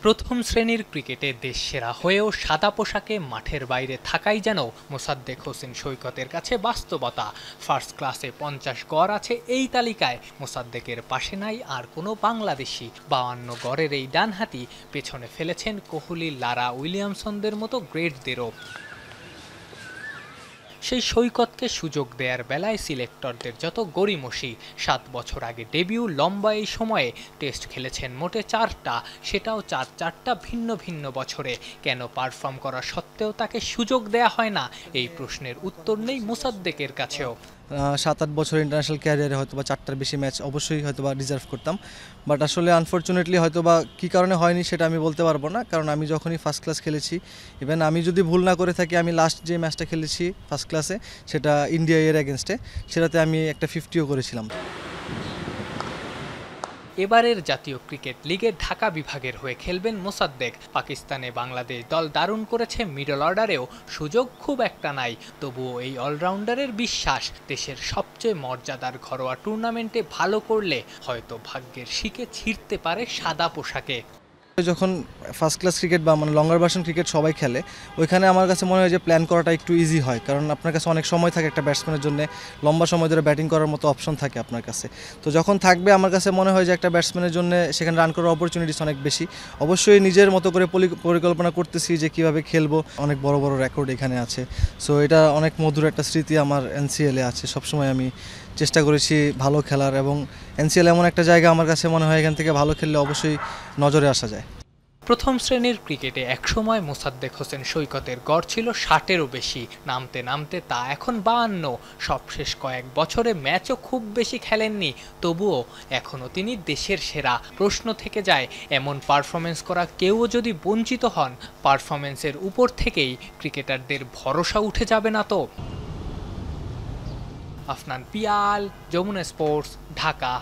প্রথম শ্রেণীর ক্রিকেটে দেশসেরা হয়েও সাদা পোশাকে মাঠের বাইরে থাকাই যেন মোসাদ্দেক হোসেন সৈকতের কাছে বাস্তবতা। ফার্স্ট ক্লাসে 50 গড় আছে এই তালিকায়। মোসাদ্দেকের পাশে নাই আর কোনো বাংলাদেশি। 52 গড়ের এই ডানহাতি পেছনে ফেলেছেন কোহলি, লারা, উইলিয়ামসনদের মতো গ্রেটদেরও। সেই সৈকতকে সুযোগ দেওয়ার বেলায় সিলেক্টরদের যত গড়িমসি। 7 বছর আগে ডেবিউ, লম্বা এই সময়ে টেস্ট খেলেছেন মোটে 4টা, সেটাও চারটা ভিন্ন ভিন্ন বছরে। কেন পারফর্ম করা সত্ত্বেও তাকে সুযোগ দেয়া হয় না, এই প্রশ্নের উত্তর নেই মোসাদ্দেকের কাছেও। 7-8 বছর ইন্টারন্যাশনাল ক্যারিয়ারে হয়তো বা 4টার বেশি ম্যাচ অবশ্যই হয়তো বা রিজার্ভ করতাম, বাট আসলে আনফর্চুনেটলি হয়তো বা কী কারণে হয়নি সেটা আমি বলতে পারবো না, কারণ আমি যখনই ফার্স্ট ক্লাস খেলেছি, ইভেন আমি যদি ভুল না করে থাকি, আমি লাস্ট যে ম্যাচটা খেলেছি ফার্স্ট ক্লাসে সেটা ইন্ডিয়া এর এগেনস্টে, সেটাতে আমি একটা 50ও করেছিলাম। এবারের জাতীয় ক্রিকেট লিগে ঢাকা বিভাগের হয়ে খেলবেন মোসাদ্দেক। পাকিস্তানে বাংলাদেশ দল দারুণ করেছে, মিডল অর্ডারেও সুযোগ খুব একটা নাই। তবুও এই অলরাউন্ডারের বিশ্বাস, দেশের সবচেয়ে মর্যাদার ঘরোয়া টুর্নামেন্টে ভালো করলে হয়তো ভাগ্যের শিকে ছিঁড়তে পারে সাদা পোশাকে। যখন ফার্স্ট ক্লাস ক্রিকেট বা মানে লঙ্গার ভার্সন ক্রিকেট সবাই খেলে, ওইখানে আমার কাছে মনে হয় যে প্ল্যান করাটা একটু ইজি হয়, কারণ আপনার কাছে অনেক সময় থাকে একটা ব্যাটসম্যানের জন্য, লম্বা সময় ধরে ব্যাটিং করার মতো অপশন থাকে আপনার কাছে। তো যখন থাকবে, আমার কাছে মনে হয় যে একটা ব্যাটসম্যানের জন্য সেখানে রান করার অপরচুনিটিস অনেক বেশি। অবশ্যই নিজের মতো করে পরিকল্পনা করতেছি যে কীভাবে খেলবো। অনেক বড় বড় রেকর্ড এখানে আছে, সো এটা অনেক মধুর একটা স্মৃতি আমার এনসিএলে আছে। সবসময় আমি চেষ্টা করেছি ভালো খেলার, এবং এনসিএল এমন একটা জায়গা আমার কাছে মনে হয় এখান থেকে ভালো খেললে অবশ্যই নজরে আসা যায়। প্রথম শ্রেণীর ক্রিকেটে একসময় মোসাদ্দেক হোসেন সৈকতের গড় ছিল 60-এরও বেশি। নামতে নামতে তা এখন 52। সবশেষ কয়েক বছরে ম্যাচও খুব বেশি খেলেননি, তবুও এখনও তিনি দেশের সেরা। প্রশ্ন থেকে যায়, এমন পারফরমেন্স করা কেউ যদি বঞ্চিত হন, পারফরমেন্সের উপর থেকেই ক্রিকেটারদের ভরসা উঠে যাবে না তো? আফনান পিয়াল, যমুনা স্পোর্টস, ঢাকা।